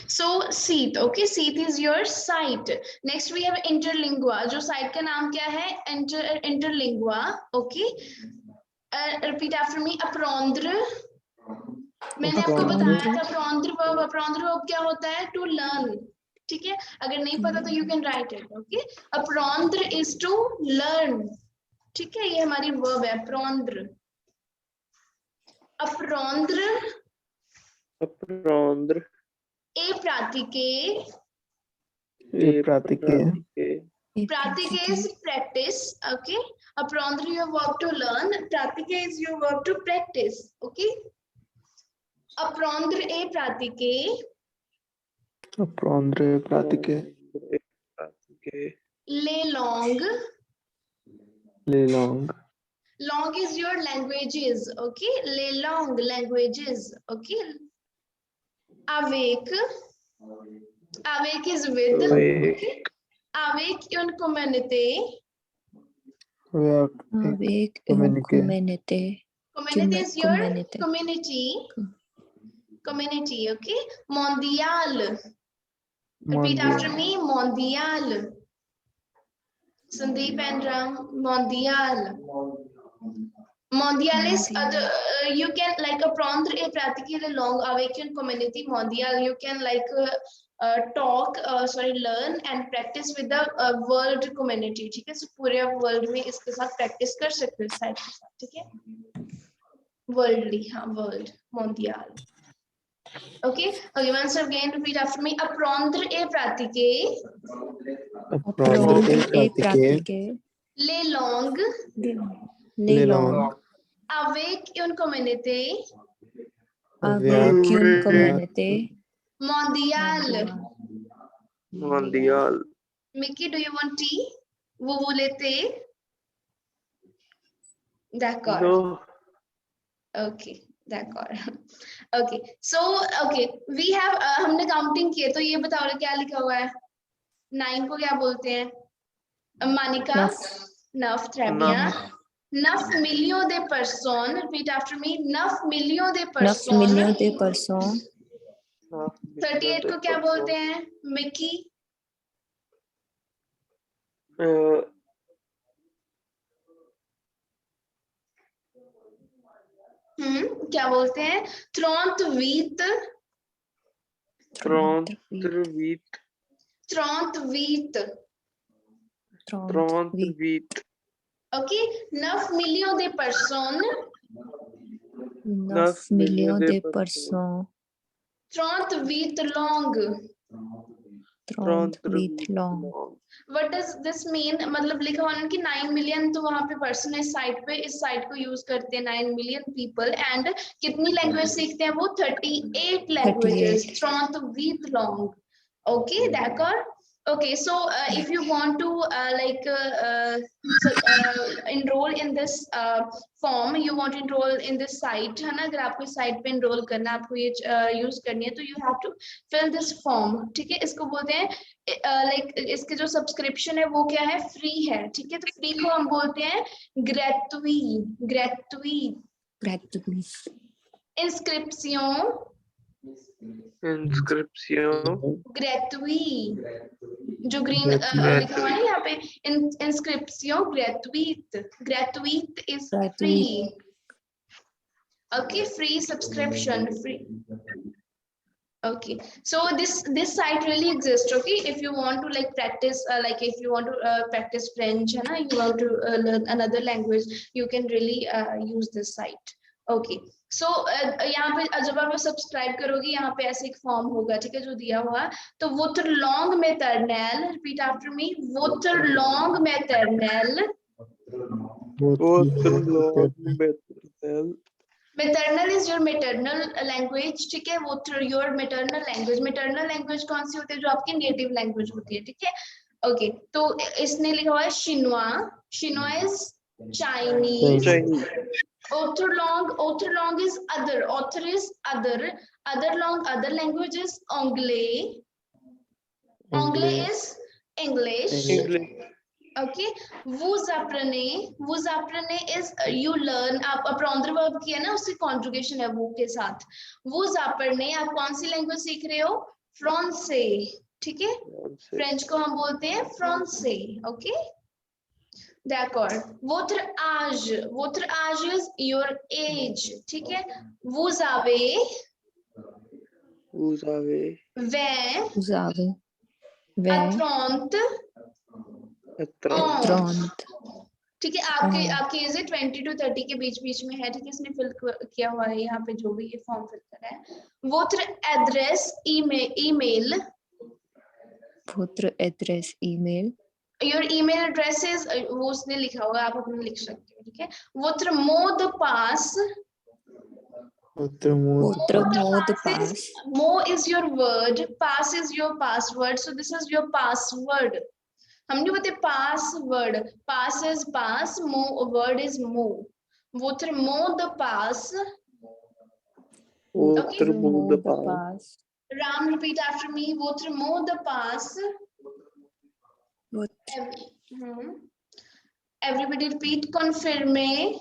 So seat, okay, seat is your site. Next we have interlingua, जो site का नाम क्या है? Interlingua, okay. Repeat after me. Aprendre. मैंने आपको बताया था अपरॉन्ध्र वर्ब क्या होता है? टू लर्न, ठीक है? अगर नहीं पता तो you can write it, okay. अपरॉन्ध्र इज टू लर्न, ठीक है? ये हमारी वर्ब है अपरॉन्ध्र। अपरॉन्ध्र, अपरॉन्ध्र, ए प्रातिके, ए प्रातिके, Pratike is practice, okay. Aprendre your verb to learn. Pratike is your verb to practice, okay. Aprendre e pratike. अपरॉन्ध्र प्रातिके, Le long. ले long, Long is your languages, okay. Le long languages, okay. Awake. Awake is with, okay. Awake in community. awake in community, Community is your community. Community, okay. Mondial. Repeat after me. Mondial. Sandeep and Ram. Mondial. Mondial is you can like apprendre a practically long awaken community. Mondial you can like talk learn and practice with the world community, ठीक है? So पूरे world में इसके साथ practice कर सकते हो site के साथ, ठीक है? वर्ल्डली, हाँ, world, mondial. Okay, okay, once again repeat after me. Apprendre e pratiquer. अपरॉन्ध्र ए प्रातिके, Les langues. ले long, Avec une communauté avec une communauté mondiale. mondiale. Mickey, do you want tea? Vous voulez thé? D'accord. No. Okay, d'accord. Okay, so okay, we have हमने counting की है, तो ये बताओ क्या लिखा हुआ है? 9 को क्या बोलते हैं? Manika? Neuf, très bien. 9 millions de personnes. Repeat after me. 9 millions de personnes. 9 millions de personnes. 38 को क्या बोलते हैं? मिकी? क्या बोलते हैं? 38. 38. 38. Okay, 9 millions de personnes. 9 millions de personnes. 38 langues. 38 langues. What does this mean? मतलब लिखा हुआ है कि 9 मिलियन तो वहाँ पे पर्सन है साइट पे, इस साइट को यूज करते हैं 9 मिलियन पीपल एंड कितनी लैंग्वेज सीखते हैं वो? 38 languages, 38 long. Okay, d'accord. Okay, so if you want to enroll in this form, you want to enroll in this site, है ना? अगर आपको इस साइट पे enroll करना, आपको ये यूज करनी है, तो you have to fill this form, ठीक है? इसको बोलते हैं इसके जो सब्सक्रिप्शन है वो क्या है? फ्री है, ठीक है? तो फ्री को हम बोलते हैं gratuit. Inscription. Gratuit. जो ग्रीन लिखा हुआ है ना यहाँ पे, inscription gratuit is free. Okay, free subscription, free. Okay, so this site really exists. Okay, if you want to like practice if you want to practice French, है ना, you want to learn another language, you can really use this site. Okay, so यहाँ पे जब आप subscribe करोगे, यहाँ पे ऐसे एक फॉर्म होगा, ठीक है, जो दिया हुआ है. तो votre langue maternelle, repeat after me, votre langue maternelle. Maternal is your maternal language, ठीक है? Votre your maternal language. Maternal language कौन सी होती है? जो आपकी नेटिव लैंग्वेज होती है, ठीक है? Okay, तो इसने लिखा हुआ है chinois is Chinese. Author long is other, author is other long, other language is anglais is English. Okay, vous apprenez is you learn. आप apprendre verb की है ना, उसकी conjugation है वो के साथ. Vous apprenez, आप कौन सी लैंग्वेज सीख रहे हो? फ्रांसे, ठीक है, फ्रेंच को हम बोलते हैं फ्रांसे, okay. D'accord. Votre âge is your age, ठीक है। Vous avez, 20, 20, Vous avez à 20, 30 ans, 30 ठीक है। आपकी एज 20 to 30 के बीच में है, ठीक है। इसने फिल किया हुआ है यहाँ पे, जो भी ये फॉर्म फिल करा है। Votre address email, votre adresse email, your email address is, वो उसने लिखा हुआ है, आप अपना लिख सकते हो, ठीक है। Votre mot de passe, votre mot de pass passe, mo is your word, pass is your password, so this is your password. हमने बोलते password, pass is pass, mo word is mo. Votre mot de passe, votre Outro mot mundo de passe, Ram repeat after me, votre mot de passe. votre Everybody repeat, confirmez.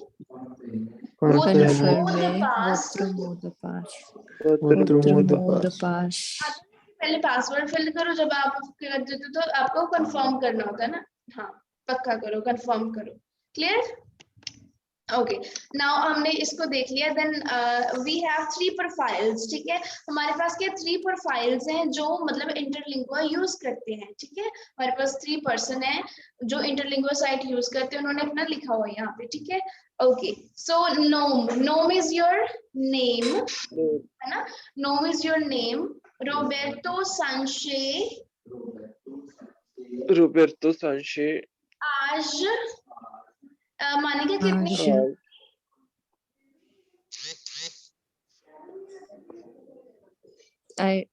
confirmez votre mot de passe, Outro votre mundo mot de passe, पहले password fill करो, जब आप कर देते हो तो आपको confirm करना होता है ना। हाँ, पक्का करो, कंफर्म करो। क्लियर? ओके, नाउ हमने इसको देख लिया। देन वी हैव 3 प्रोफाइल्स, ठीक है। हमारे पास क्या 3 प्रोफाइल्स हैं जो मतलब इंटरलिंगुआ यूज करते हैं, ठीक है। हमारे पास 3 पर्सन है जो इंटरलिंगुआ साइट यूज करते हैं, उन्होंने अपना लिखा हुआ है यहाँ पे, ठीक है। ओके, सो नोम इज योर नेम, है ना। नोम is your name. Roberto Sanche, Roberto Sanche, आज मानिका कितनी? I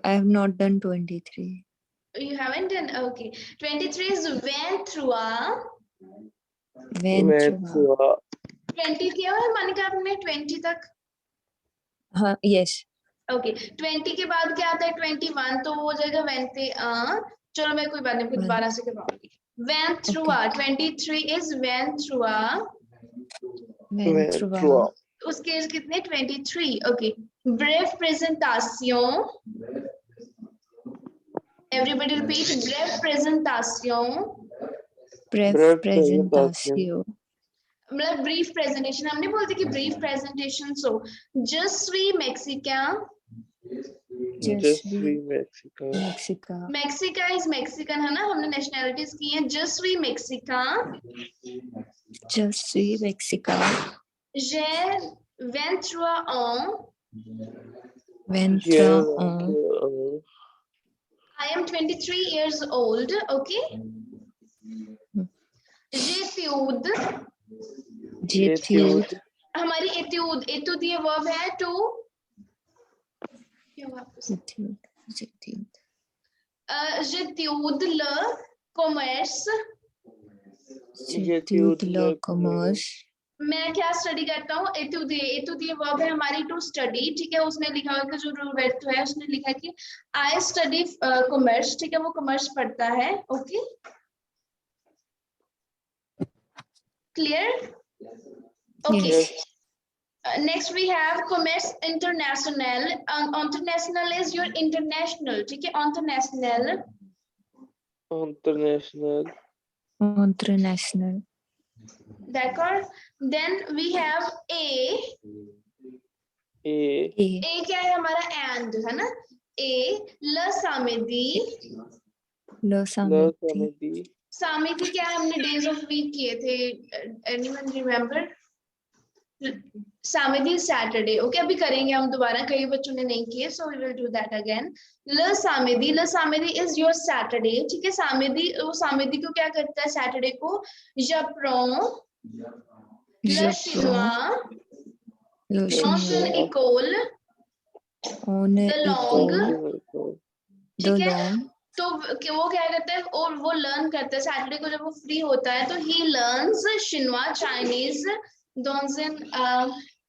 have not done 23. You haven't done? Okay. 23 is Ventura. Ventura. 20 किया हुआ है मानिका आपने 20 तक? हाँ, yes. ओके, 20 के बाद क्या आता है 21, तो वो हो जाएगा वेंते। चलो मैं कोई बात नहीं, फिर दोबारा से करवाऊंगी। Ventura, 23 is Ventura। Ventura. उसके एज कितने? 23। ओके, ब्रेव प्रेजेंटाशन। Everybody repeat, breve présentation. Breve présentation. मतलब ब्रीफ प्रेजेंटेशन, हम नहीं बोलते कि brief presentation. So je suis mexicain, Je suis Mexicain. मेक्सिका इज मेक्सिकन, है ना। हमने नेशनैलिटीज की हैं। je suis mexicain, Je suis Mexicain. j'ai 23 ans, 23 ans. I am 23 years old, okay. j'étude, J'étude. हमारी एtude ये वर्ब है टू, क्या हुआ आपको? J'étude. j'étude le commerce, J'étude le commerce. मैं क्या स्टडी करता हूँ? एतुदिए वर्ब है हमारी टू स्टडी, ठीक है। उसने लिखा हुआ कि जो रोबर्टो है उसने लिखा कि आई स्टडी कॉमर्स, ठीक है। वो कॉमर्स पढ़ता है, okay. Clear? Okay, next we have commerce international. International is your international, ठीक है। International, International. d'accord. Then we have a क्या है हमारा? एंड, है ना। ए ल सामेदी, Le samedi. सामेदी क्या है? हमने डेज ऑफ वीक किए थे, एनीवन रिमेम्बर? सामेदी सैटरडे, ओके। अभी करेंगे हम दोबारा, कई बच्चों ने नहीं किए, so we will do that again. ल सामेदी इज योर सैटरडे, ठीक है। सामेदी, वो सामेदी को क्या करता है? सैटरडे को j'apprends le chinois, j'enseigne école de langue, ठीक है। तो वो क्या करता है? और वो लर्न करता है सैटरडे को, जब वो फ्री होता है तो ही learns chinois, Chinese, dans une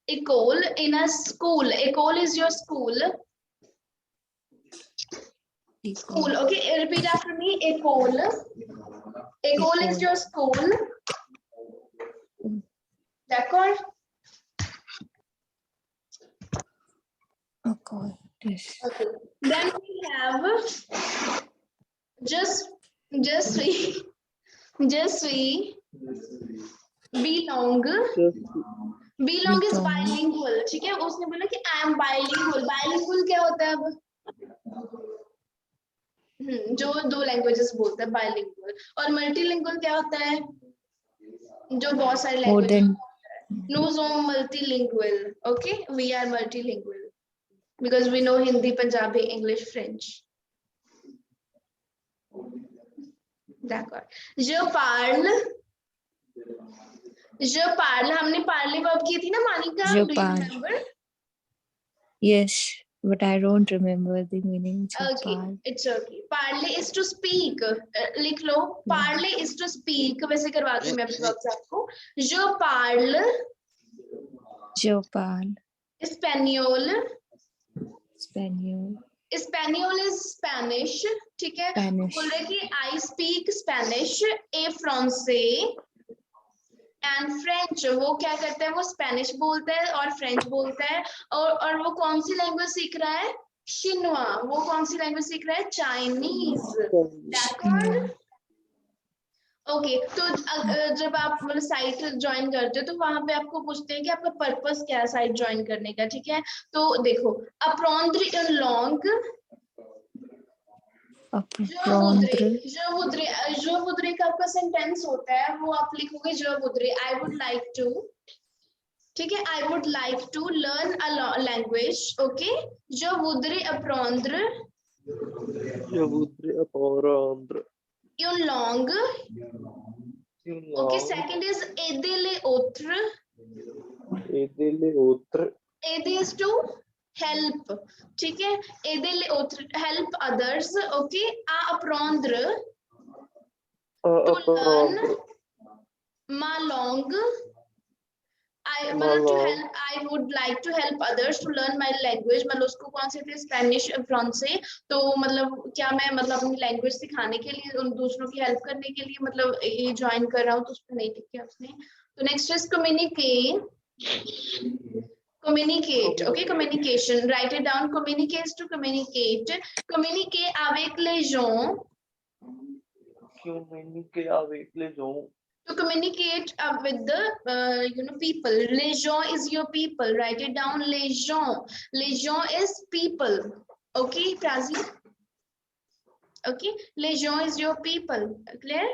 école, in a school. École is your school. School, okay. Repeat after me. École. École is your school. D'accord? Okay. Yes. Okay. Then we have just we belong. Belong is Belong. bilingual. ठीक है, उसने बोला कि I am bilingual. Bilingual क्या होता है अब? जो दो लैंग्वेजेस बोलता है बाइलिंगुअल. और मल्टीलिंगुअल क्या होता है? जो बहुत सारी More language. than No, so multilingual. Okay, we are multilingual because we know Hindi, Punjabi, English, French. D'accord. Je parle. हमने parler verb की थी ना Manika? Je Do you parle. remember? yes, but I don't remember the meaning. Je Okay, parle. it's okay. Parler is to speak. लिख लो. Parler is to speak. वैसे करवाती हूँ मैं अपने वक्त आपको. Je parle Je parle. Espanol. Spanish. Espanol is Spanish. ठीक है. Spanish. बोल रहे कि I speak Spanish et français and French. वो क्या करता है? वो स्पेनिश बोलता है और फ्रेंच बोलता है. और वो कौन सी लैंग्वेज सीख रहा है? शिनवा. वो कौन सी लैंग्वेज सीख रहा है? चाइनीज. D'accord? ओके. तो जब आप मतलब साइट ज्वाइन करते हो तो वहां पे आपको पूछते हैं कि आपका पर्पस क्या है साइट ज्वाइन करने का. ठीक है. तो देखो, apprendre une langue. Apprendre. जो वुद्रे का आपका सेंटेंस होता है वो आप लिखोगे जो वुद्रे. I would like to. ठीक है. I would like to learn a language. Okay. जो वुद्रे apprendre une langue. Okay, second is aider les autres. Aider is to help. ठीक है. aider les autres, help others. Okay. Apprendre to learn ma langue. मतलब to help. I would like to help others to learn my language. मतलब उसको कौन से थे? Spanish, फ्रांसे. तो मतलब क्या मैं मतलब अपनी लैंग्वेज सिखाने के लिए, उन दूसरों की हेल्प करने के लिए मतलब ये ज्वाइन कर रहा हूँ? तो उसमें नहीं लिख किया उसने. तो next is communicate. Okay, communication. Write it down. Communicate to communicate. Communicate avec les gens. To communicate with the people. Les gens is your people. Write it down. Les gens. Les gens is people. Okay, Prazi. Okay. Les gens is your people. Clear?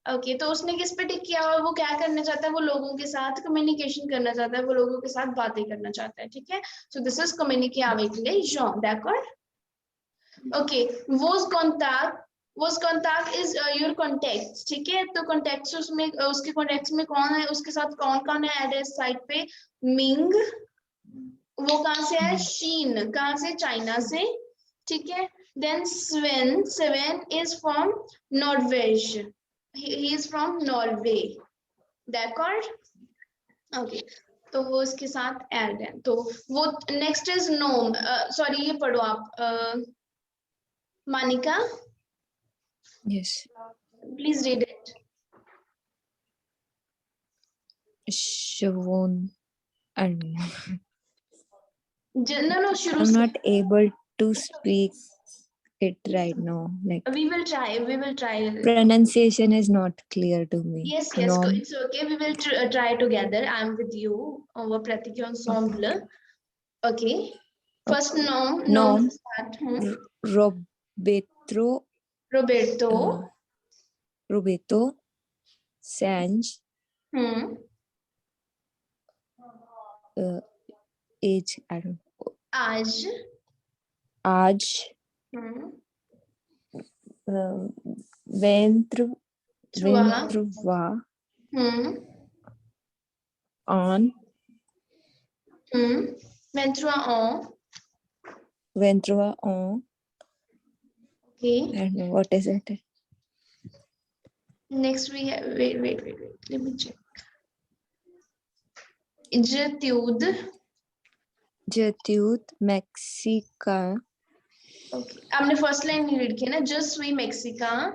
Okay. तो उसने किस पे टिक किया और वो क्या करना चाहता है? वो लोगों के साथ कम्युनिकेशन करना चाहता है. वो लोगों के साथ बातें करना चाहता है. ठीक है. So this is communiquer avec les gens. D'accord? Okay. Vos contact is your contacts. ठीक है. तो contacts उसमें उसके contacts में कौन है? उसके साथ कौन है ऐड है साइट पे? मिंग. वो कहाँ से है? शीन. कहाँ से? चाइना से. ठीक है. Then Sven is from Norvège. He is from Norway. D'accord? Okay. तो वो इसके साथ ऐड है. तो वो नेक्स्ट इज नोम. सॉरी, ये पढ़ो आप Manika. Yes. Please read it. Siobhan. I don't know. No, शुरू I'm से. not able to speak it right now. Like We will try. pronunciation is not clear to me. Yes, No. it's okay. We will try together. I'm with you over Pratik ensemble. Okay. First nom. Nom. Start. Roberto Sanz. Age, I don't know. Aj. Ventrua. On. Ventrua on. Okay. I don't know what is it. Next we have, wait. Let me check. Jatude Mexica. Okay. हमने first line नहीं read किया ना. Je suis Mexicain.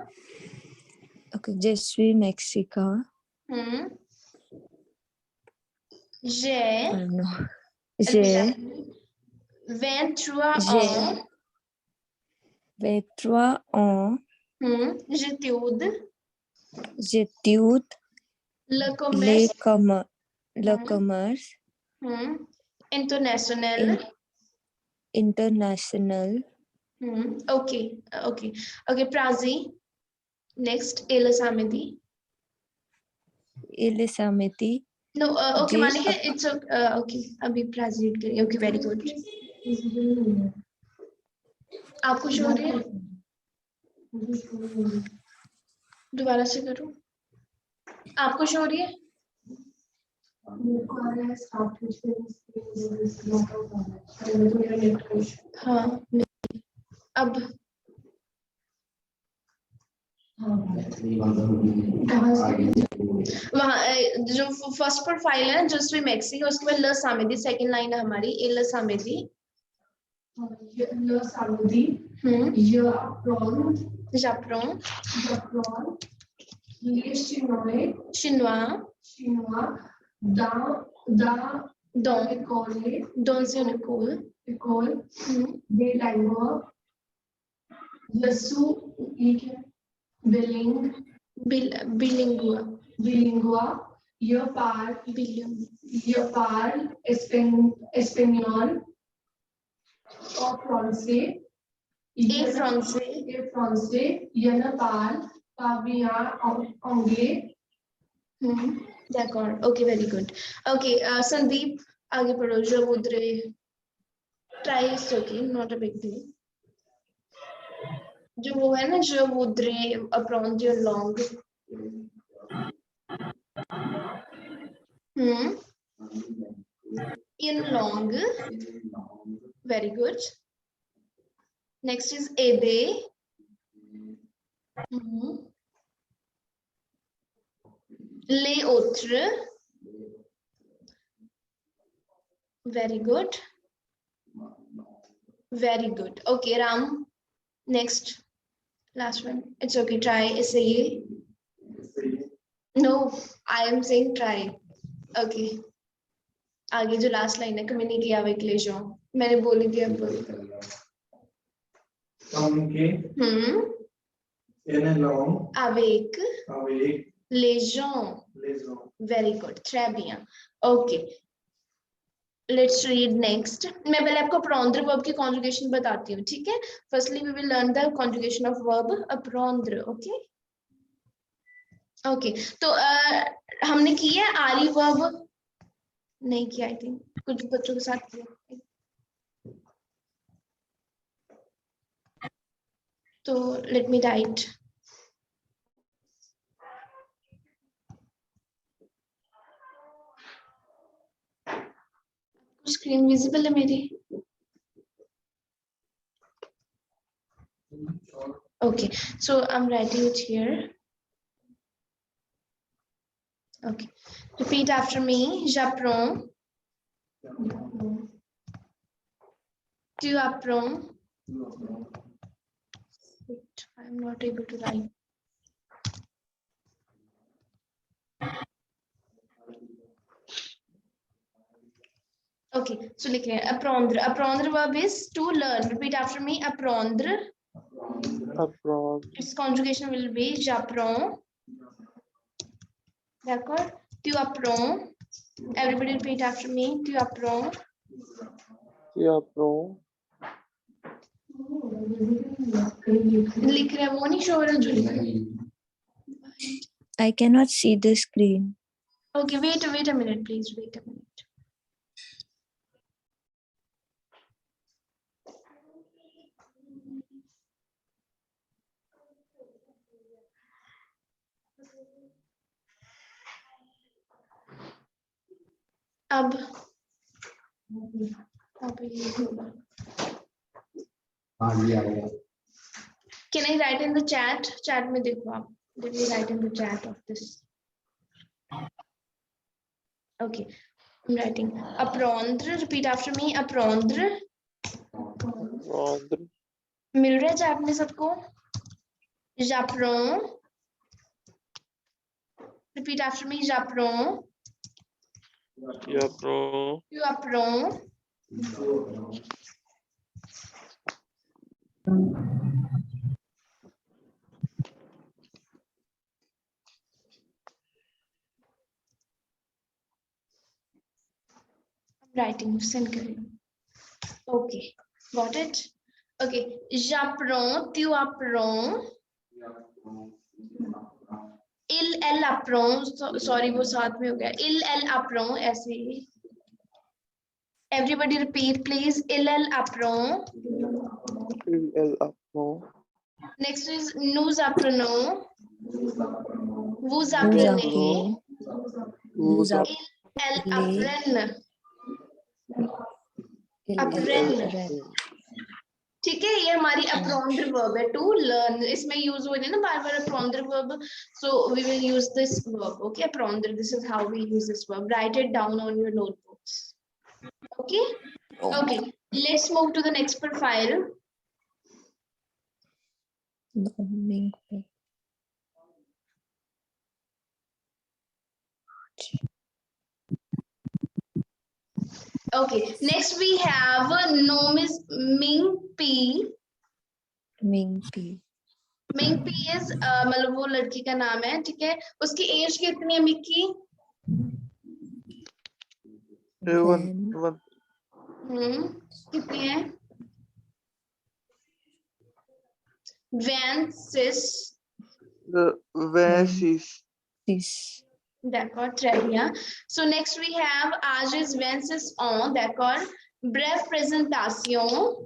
Okay, je suis Mexicain. J'ai. I don't know. J'ai Vingt trois J'ai ans. 23 ans. J'étude J'étudie le le commerce commerce international. international. Okay, okay, okay. Prazi. Next, Ela Samedi. Il samedi. No, okay, J'ai Manike, it's okay. Abhi Prazi read करिए. Okay, very good. आपको show हो रही है? दोबारा से करूं? आपको show हो रही है? हाँ, अब वहाँ जो फर्स्ट प्रोफाइल है जस्ट वी मैक्सी है उसके बाद ल सामेदी सेकंड लाइन है हमारी ए ल सामेदी j'apprends chinois dans une école des langues je suis bilingue je parle espagnol और français et français je ne parle pas bien anglais. D'accord, okay, very good. Okay, Sandeep, आगे पढ़ो. Je voudrais try is okay, not a big deal. जो वो है ना je voudrais apprendre your langue. Une langue. Very good. Next is aider. Les autres. Very good. Very good. Okay, Ram. Next. Last one. It's okay. Try. Essayer. No, I am saying try. Okay. आगे जो last line है communiquer avec les gens. मैंने बोली थी अब बोली. Avec les gens. Very good. Très bien. Okay. Let's read next. मैं पहले आपको apprendre verb की conjugation बताती हूँ, ठीक है? Firstly, we will learn the conjugation of verb apprendre. Okay? Okay. तो हमने किया है आरी verb नहीं किया I think कुछ बच्चों के साथ किया. तो let me write. Screen visible है मेरी? Okay, so I'm writing it here. Okay, repeat after me. J'apprends. Tu apprends. Wait, I'm not able to write. Okay, so लिख रहे हैं apprendre. Apprendre verb is to learn. Repeat after me. Apprendre. Its conjugation will be j'apprends. D'accord? Tu apprends. Everybody repeat after me. Tu apprends. लिख रहे हैं वो नहीं show हो रहा जो लिख रहे हैं. I cannot see the screen. Okay, wait a minute, please. Wait a minute. अब ये होगा. Can I write in the chat? Chat में देखो आप. Let me write in the chat of this. Okay, I'm writing. Apprendre. Repeat after me. Apprendre. मिल रहा है chat में सबको? J'apprends. Repeat after me. J'apprends. Tu apprends. Writing, send करें. Okay, got it. Okay, j'apprends, tu apprends. Elle apprend, sorry वो साथ में हो गया. Elle apprend ऐसे ही. Everybody repeat please. Elle apprend. Il apprend. Next is nous apprenons. Vous Nous apprenez. Vous Elles apprennent. Apprennent. ठीक है, ये हमारी apprendre verb है. To learn, इसमें use हो रही है ना बार बार apprendre verb. So we will use this verb. Okay, apprendre. This is how we use this verb. Write it down on your notebooks. Okay. Okay. Let's move to the next profile. Okay, next we have nom is Ming P. Ming P. Ming P is मतलब वो लड़की का नाम है, ठीक है. उसकी as कितनी है मिक्की? कितनी है? Vensis. D'accord, très bien. So next we have âge is Vensis on, d'accord. Bref présentation.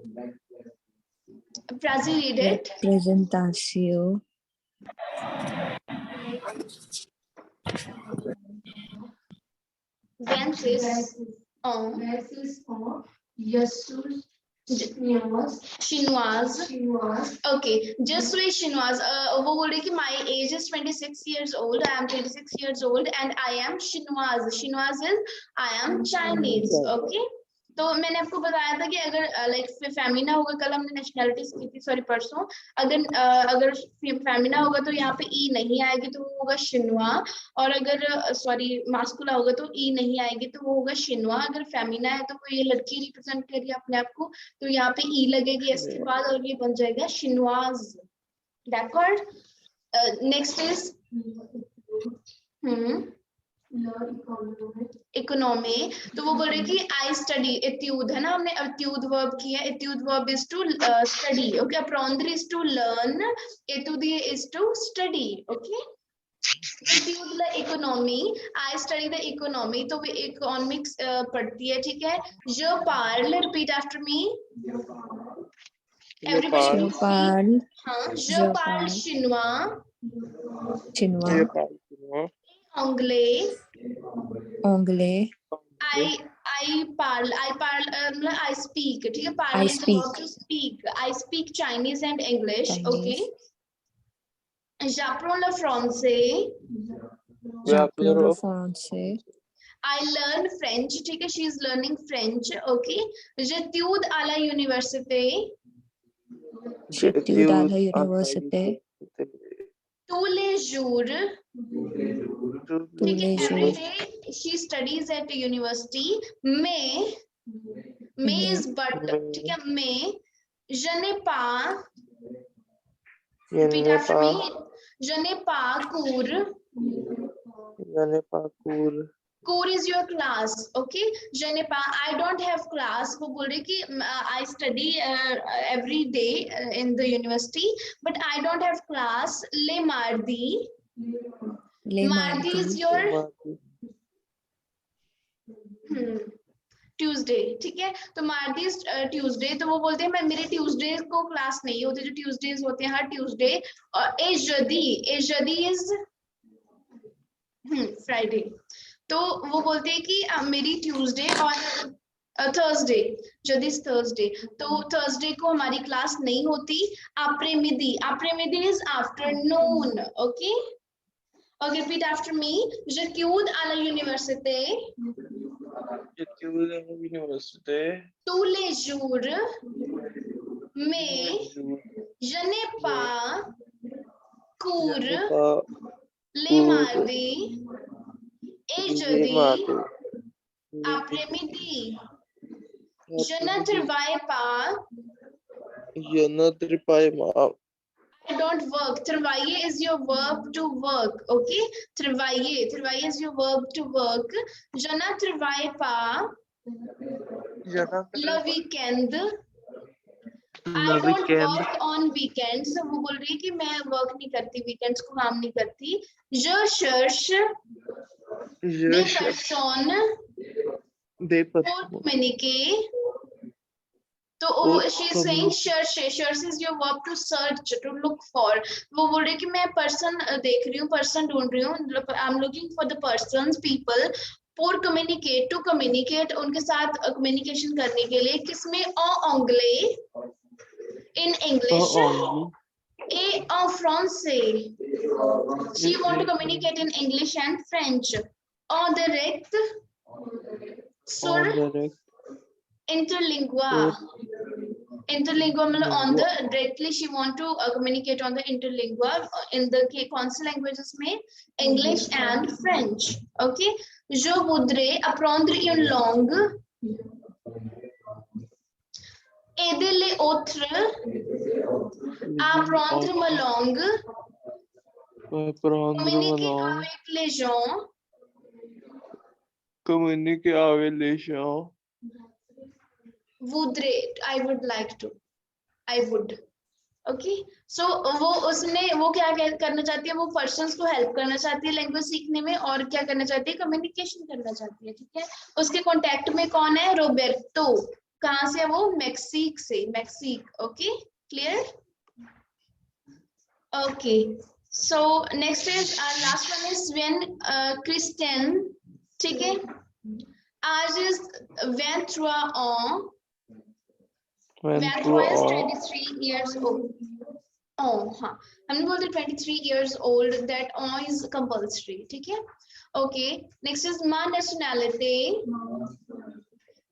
Prazi, read it. Présentation. Vensis on. Chinoise. Okay, just so chinoise. वो बोल रही कि my age is 26 years old. I am 26 years old and I am chinoise. Chinoise is I am Chinese. Okay. तो मैंने आपको बताया था कि अगर लाइक फेमिना होगा, कल हमने नेशनलिटीज की थी, सॉरी परसों. अगर फेमिना होगा तो यहाँ पे ई नहीं आएगी तो वो होगा शिनवा. और अगर सॉरी मास्कुला होगा तो ई नहीं आएगी तो वो होगा शिनवा. अगर फेमिना है तो वो ये लड़की रिप्रेजेंट करिए अपने आप को, तो यहाँ पे ई लगेगी एस के बाद और ये बन जाएगा शिनवाज. डैकॉर्ड. Next is economy. तो वो बोल रही कि आई स्टडी. एट्यूड है ना, हमने एट्यूड वर्ब किया. एट्यूड verb is to study. Okay, अप्रॉन्ड्री इज टू लर्न. एट्यूड इज टू स्टडी. ओके, एट्यूड the economy. I study the economy. तो वो इकोनॉमिक्स पढ़ती है, ठीक है. जो पार्ल, repeat after me. Everybody parle. हाँ, जो पार्ल शिनवा. anglais. Anglais. I speak. ठीक है, parle I is the verb to speak. I speak Chinese and English. Chinese. Okay. J'apprends le français. J'apprends le français. I learn French. ठीक है, she is learning French. Okay. J'étudie à la université. J'étudie à la université. tous les jours. ठीक है, every day she studies at the university. may is but. ठीक है, may. je n'ai pas. Repeat after me. je n'ai pas cours. Cours is your class. Okay, je n'ai pas, I don't have class. वो बोल रही कि I study every day in the university, but I don't have class. Le mardi. Mardi is your Tuesday. ठीक है, तो Mardi is Tuesday. तो वो बोलते हैं मैं मेरे ट्यूसडे को क्लास नहीं होती, जो ट्यूसडेज होते हैं हर ट्यूसडे. और एजदी इज फ्राइडे. तो वो बोलते हैं कि मेरी ट्यूसडे और थर्सडे, जदी थर्सडे, तो थर्सडे को हमारी क्लास नहीं होती. après-midi is afternoon. Okay, okay, repeat after me. j'étudie à la université. tous les jours. mais je n'ai pas cours les mardis et jeudi après-midi. je ne travaille pas Yana tripaima. I don't work. Travailler is your verb to work. Okay. Travailler. Travailler is your verb to work. Je ne travaille pas Yana le weekend. la I don't weekend. work on weekends. वो बोल रही है कि मैं work नहीं करती, weekends को काम नहीं करती. Je cherche Je des cherche personnes des pour personnes. communiquer. तो Pour she is saying search. Search is your verb to search, to look for. वो बोल रही है कि मैं person देख रही हूँ, person ढूंढ रही हूँ. I'm looking for the persons, people. For communicate, to communicate, उनके साथ communication करने के लिए. किसमें? En anglais, in English, et en français. She want to communicate in English and French. En direct, sur interlingua. Interlingua मतलब on the directly she want to communicate on the interlingua in the कौन से languages में? English and French. Okay. Je voudrais apprendre une langue. Aider les autres à apprendre ma langue. Communiquer avec les gens. Communiquer avec les gens. Voudrais, I would like to. I would. Okay. So वो उसने वो क्या करना चाहती है? वो persons को help करना चाहती है लैंग्वेज सीखने में और क्या करना चाहती है? कम्युनिकेशन करना चाहती है. ठीक है. उसके कांटेक्ट में कौन है? रोबर्टो. कहाँ से है वो? मैक्सिक से. मैक्सिक. Okay. Clear? Okay. So next is last one is when Kristen. ठीक है. आज is 23 ans. 23 is 23 years old. Oh, हाँ. हमने बोलते 23 years old. That is compulsory. ठीक है. Okay. Next is my nationality.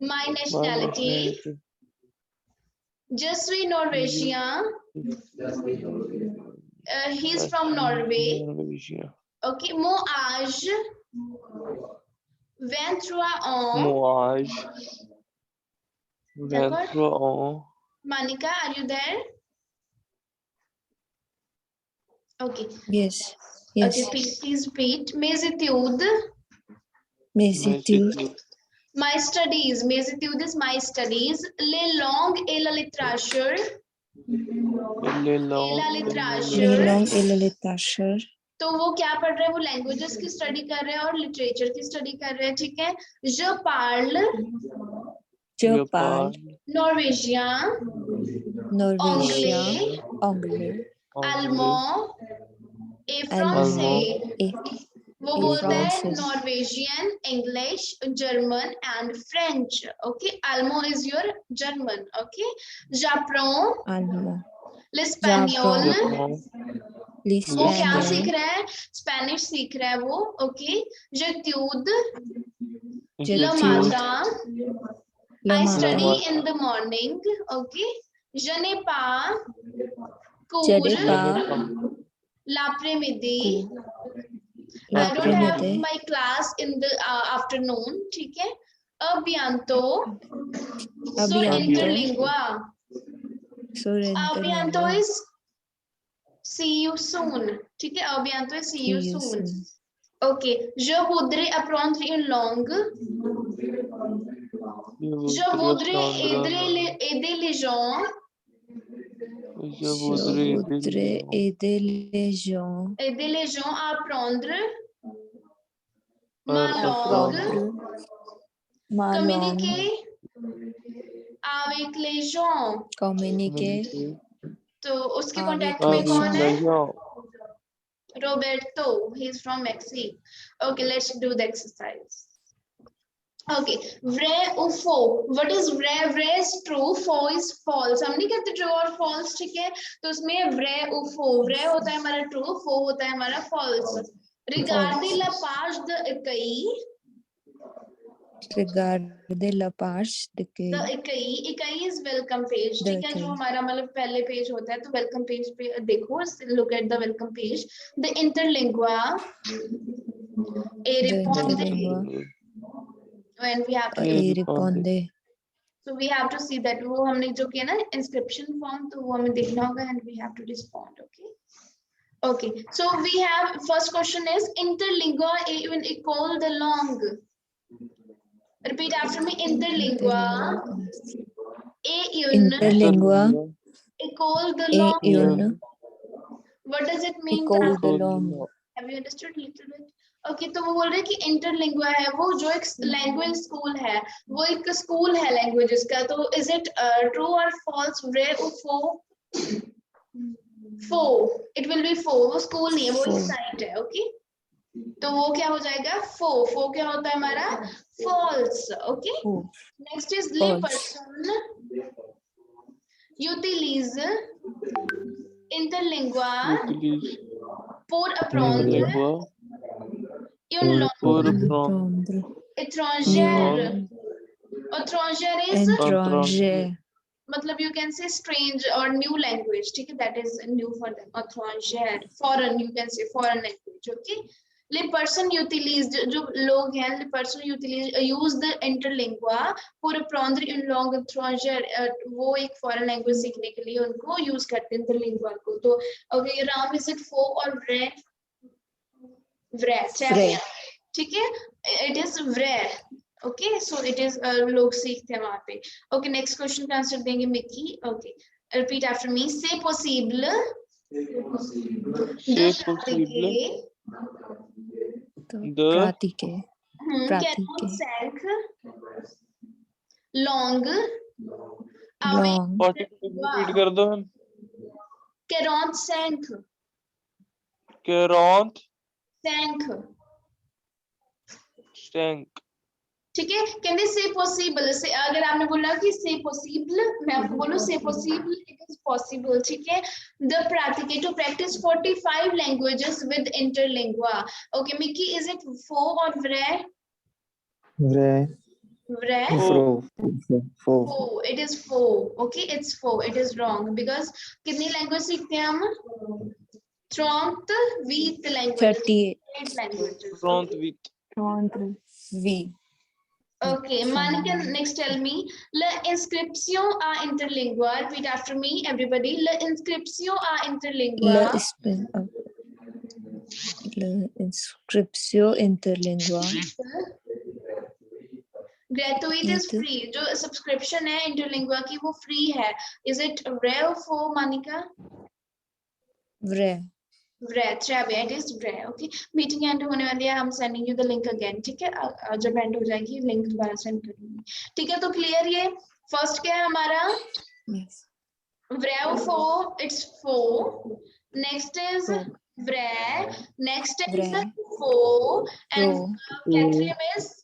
My nationality. Je suis Norwegian. He's from Norway. Okay. Mon âge. 23 ans. Mon âge. 23 ans. Monica, are you there? Okay. Yes. Yes. Okay, please repeat. Mes études. Mes études. My studies. Mes études is my studies. Les langues et la littérature. Les La Les littérature. langues et la littérature. तो वो क्या पढ़ रहे हैं? वो languages की study कर रहे हैं और लिटरेचर की स्टडी कर रहे हैं. ठीक है. Je parle. Je parle Norvégien. norvégien, anglais, Allemand. Et allemand français. et वो बोलता है français. Norwegian, English, German and French. Okay. Allemand is your German. Okay. J'apprends allemand. l'espagnol. वो क्या सीख L'espagnol. रहा है? स्पेनिश सीख रहा है वो. Okay. J'étude le J'étude matin. le I matin. study in the morning. Okay. Je n'ai pas Je n'ai cours pas l'après-midi. I don't have l'après-midi. my class in the afternoon. ठीक है. A bientôt. A Sur bientôt. interlingua. Sur A bientôt interlingua. is see you soon. ठीक है. A bientôt is see you soon. Okay. Je voudrais apprendre une langue. Je voudrais aider les gens. Je voudrais aider les gens. Aider les gens à apprendre ma langue. Ma langue. Communiquer avec les gens. Communiquer तो उसके avec contact les में कौन है? gens. Roberto. He's from Mexico. Okay, let's do the exercise. Okay, vrai ou faux? What is vrai? Vrai is true, faux is false. हम नहीं कहते true और false. ठीक है. तो उसमें vrai ou faux. vrai होता है हमारा true, faux होता है हमारा false. Regardez la page de écueil. Regardez la page de The écueil is welcome page. ठीक है. जो हमारा मतलब पहले पेज होता है तो welcome page पे देखो. Look at the welcome page. The interlingua. Et répondez. When we have to et répondez. So we have to see that वो हमने जो किया ना inscription form तो वो हमें देखना होगा and we have to respond. Okay. Okay. So we have first question is interlingua even equal the long. Repeat after me. Interlingua Interlingua equal the e long. un What does it mean? equal the long. Have you understood little bit? Okay, तो वो बोल रहे हैं कि इंटरलिंगुआ है वो जो एक लैंग्वेज स्कूल है वो एक स्कूल है लैंग्वेजेस का तो इज इट ट्रू और फॉल्स रे फो फो इट विल बी फो वो स्कूल नहीं है वो एक साइट है ओके तो वो क्या हो जाएगा फो फो क्या होता है हमारा फॉल्स ओके नेक्स्ट इज ले person यूटिलीज इंटरलिंगुआ Utilize pour apprendre interlingua une langue pour apprendre étrangère. Étrangère is Étranger. मतलब you can say strange or new language. ठीक है, that is new for them. Étrangère, foreign, you can say foreign language. Okay. Les personnes utilisent जो लोग हैं les personnes utilisent use the interlingua pour apprendre une langue étrangère. वो एक foreign language सीखने के लिए उनको use करते हैं interlingua को. तो okay, Ram, is it faux or vrai? Vrai. ठीक है, it is vrai. Okay, so it is लोग सीखते हैं वहाँ पे. Okay, next question का आंसर देंगे Mickey. Okay, repeat after me. C'est possible. C'est possible de Pratike. Quarante cinq long avec Long. repeat कर दो 45 45 ठीक है. कहते से पॉसिबल से अगर आपने बोला कि से पॉसिबल मैं आपको बोलूं से पॉसिबल इट इज पॉसिबल. ठीक है. The practice to practice 45 languages with interlingua. Okay, Mickey, is it faux or vrai? Vrai. Faux. It is faux. Okay, it's faux. It is wrong because कितनी language सीखते हैं हम? 38 languages. 38 languages. 38. Okay, Monica, next tell me. La inscription à interlingua. Repeat after me, everybody. La inscription à interlingua. La inscription interlingua. Gratuit is free. जो subscription है interlingua की वो free है. Is it vrai or faux, Monica? Vrai. Vrai, it is vrai. Okay, meeting end होने वाली है. I'm sending you the link again. ठीक है, जब end हो जाएगी link दोबारा send करूँगी. ठीक है, तो clear ये first क्या है हमारा? Yes. Vrai or faux? It's faux. Next is vrai. Next is faux. And quatrième is